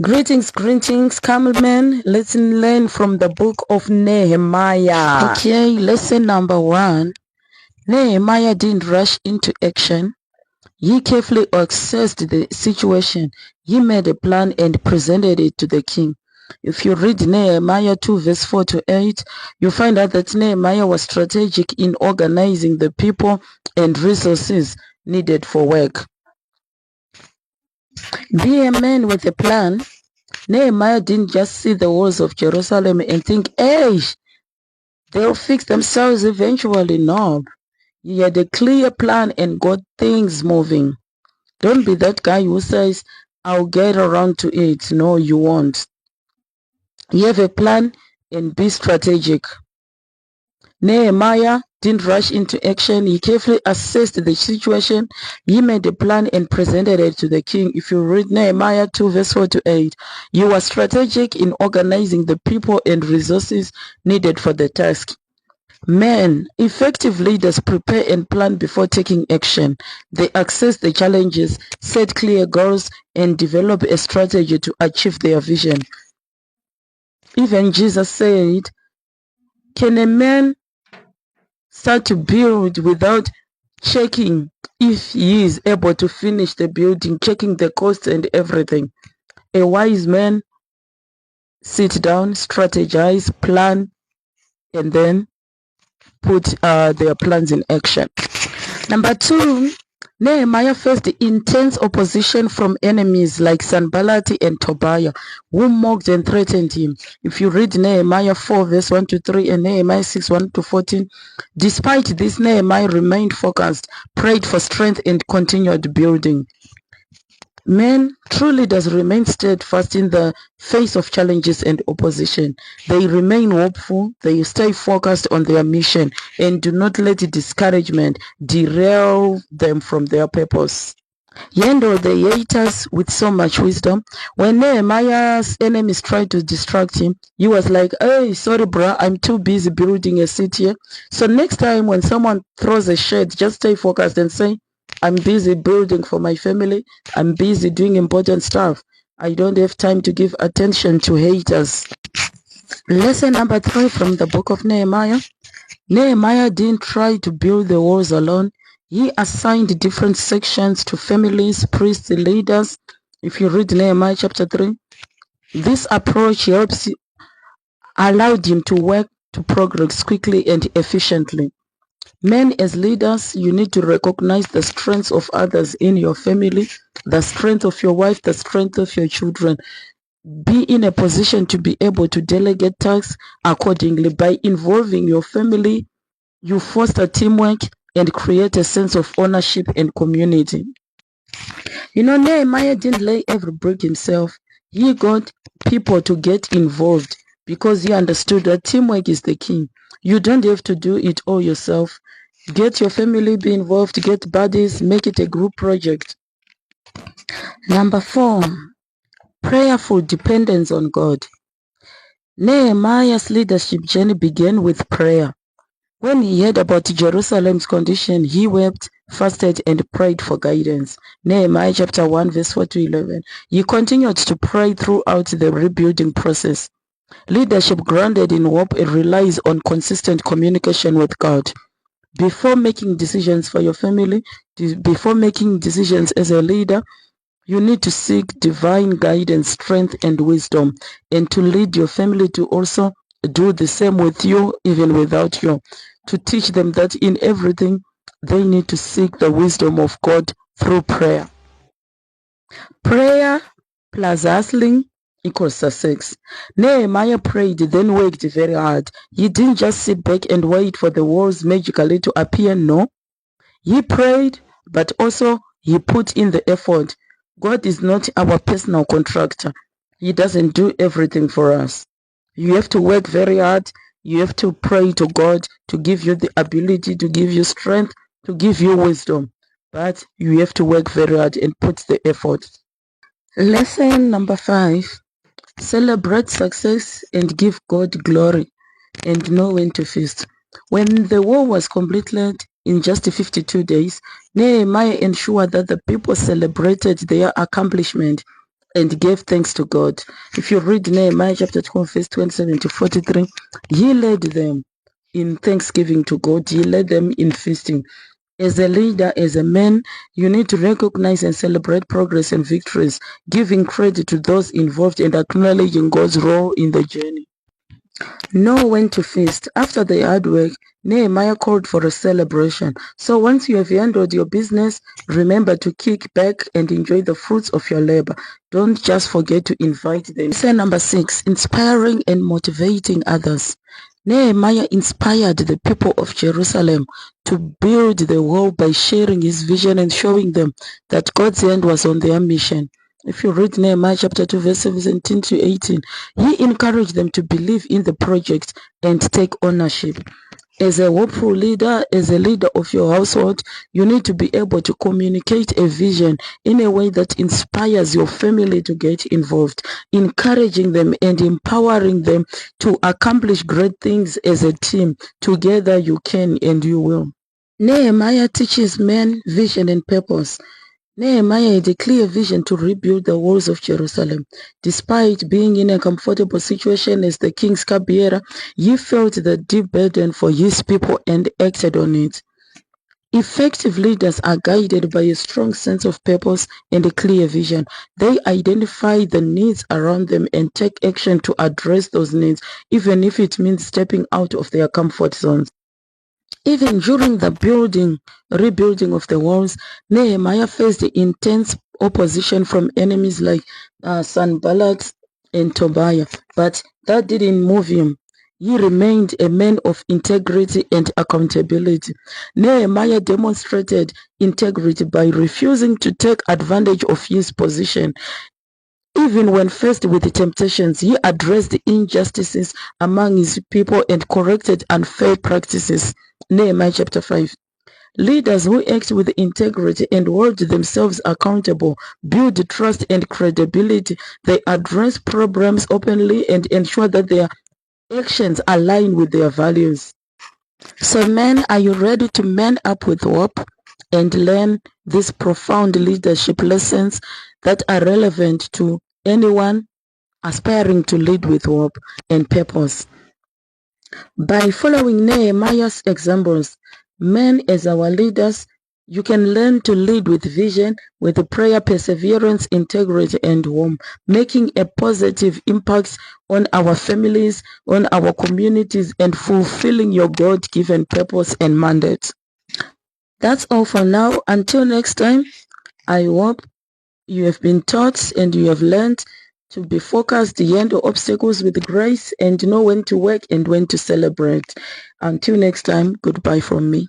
Greetings, cameraman. Let's learn from the book of Nehemiah. Okay, lesson number 1. Nehemiah didn't rush into action. He carefully assessed the situation. He made a plan and presented it to the king. If you read Nehemiah 2 verse 4 to 8, you find out that Nehemiah was strategic in organizing the people and resources needed for work. Be a man with a plan. Nehemiah didn't just see the walls of Jerusalem and think, hey, they'll fix themselves eventually. No. He had a clear plan and got things moving. Don't be that guy who says, I'll get around to it. No, you won't. You have a plan and be strategic. Nehemiah didn't rush into action. He carefully assessed the situation. He made a plan and presented it to the king. If you read Nehemiah 2 verse 4 to 8, you were strategic in organizing the people and resources needed for the task. Men, effective leaders prepare and plan before taking action. They assess the challenges, set clear goals, and develop a strategy to achieve their vision. Even Jesus said, can a man start to build without checking if he is able to finish the building, checking the costs and everything? A wise man sit down, strategize, plan, and then put their plans in action. Number 2, Nehemiah faced intense opposition from enemies like Sanballat and Tobiah, who mocked and threatened him. If you read Nehemiah 4 verse 1 to 3 and Nehemiah 6 1 to 14, despite this, Nehemiah remained focused, prayed for strength, and continued building. Men, true leaders remain steadfast in the face of challenges and opposition. They remain hopeful, they stay focused on their mission, and do not let discouragement derail them from their purpose. Handle the haters with so much wisdom. When Nehemiah's enemies tried to distract him, he was like, hey, sorry bro, I'm too busy building a city. So next time when someone throws a shade, just stay focused and say, I'm busy building for my family. I'm busy doing important stuff. I don't have time to give attention to haters. Lesson number 3 from the book of Nehemiah. Nehemiah didn't try to build the walls alone. He assigned different sections to families, priests, leaders. If you read Nehemiah chapter 3, this approach allowed him to work to progress quickly and efficiently. Men, as leaders, you need to recognize the strengths of others in your family, the strength of your wife, the strength of your children. Be in a position to be able to delegate tasks accordingly. By involving your family, you foster teamwork and create a sense of ownership and community. You know, Nehemiah didn't lay every brick himself. He got people to get involved because he understood that teamwork is the key. You don't have to do it all yourself. Get your family, be involved, get buddies, make it a group project. Number 4, prayerful dependence on God. Nehemiah's leadership journey began with prayer. When he heard about Jerusalem's condition, he wept, fasted, and prayed for guidance. Nehemiah chapter 1 verse 4 to 11. He continued to pray throughout the rebuilding process. Leadership grounded in hope relies on consistent communication with God. Before making decisions for your family, before making decisions as a leader, you need to seek divine guidance, strength, and wisdom, and to lead your family to also do the same with you, even without you, to teach them that in everything they need to seek the wisdom of God through prayer. Prayer plus hustling equals success. Nehemiah prayed, then worked very hard. He didn't just sit back and wait for the walls magically to appear. No, he prayed, but also he put in the effort. God is not our personal contractor. He doesn't do everything for us. You have to work very hard. You have to pray to God to give you the ability, to give you strength, to give you wisdom. But you have to work very hard and put the effort. Lesson number 5. Celebrate success and give God glory, and know when to feast. When the war was completed in just 52 days, Nehemiah ensured that the people celebrated their accomplishment and gave thanks to God. If you read Nehemiah chapter 12, verse 27 to 43, he led them in thanksgiving to God. He led them in feasting. As a leader, as a man, you need to recognize and celebrate progress and victories, giving credit to those involved and acknowledging God's role in the journey. Know when to feast. After the hard work, Nehemiah called for a celebration. So once you have handled your business, remember to kick back and enjoy the fruits of your labor. Don't just forget to invite them. Lesson number 6, inspiring and motivating others. Nehemiah inspired the people of Jerusalem to build the wall by sharing his vision and showing them that God's hand was on their mission. If you read Nehemiah chapter 2, verse 17 to 18, he encouraged them to believe in the project and take ownership. As a hopeful leader, as a leader of your household, you need to be able to communicate a vision in a way that inspires your family to get involved, encouraging them and empowering them to accomplish great things as a team. Together you can and you will. Nehemiah teaches men vision and purpose. Nehemiah had a clear vision to rebuild the walls of Jerusalem. Despite being in a comfortable situation as the king's cupbearer, he felt the deep burden for his people and acted on it. Effective leaders are guided by a strong sense of purpose and a clear vision. They identify the needs around them and take action to address those needs, even if it means stepping out of their comfort zones. Even during the rebuilding of the walls, Nehemiah faced intense opposition from enemies like Sanballat and Tobiah, but that didn't move him. He remained a man of integrity and accountability. Nehemiah demonstrated integrity by refusing to take advantage of his position. Even when faced with temptations, he addressed the injustices among his people and corrected unfair practices. Nehemiah chapter 5. Leaders who act with integrity and hold themselves accountable build trust and credibility. They address problems openly and ensure that their actions align with their values. So men, are you ready to man up with hope and learn these profound leadership lessons that are relevant to anyone aspiring to lead with hope and purpose? By following Nehemiah's examples, men as our leaders, you can learn to lead with vision, with prayer, perseverance, integrity, and warmth, making a positive impact on our families, on our communities, and fulfilling your God-given purpose and mandate. That's all for now. Until next time, I hope you have been taught and you have learned to be focused, handle obstacles with grace, and know when to work and when to celebrate. Until next time, goodbye from me.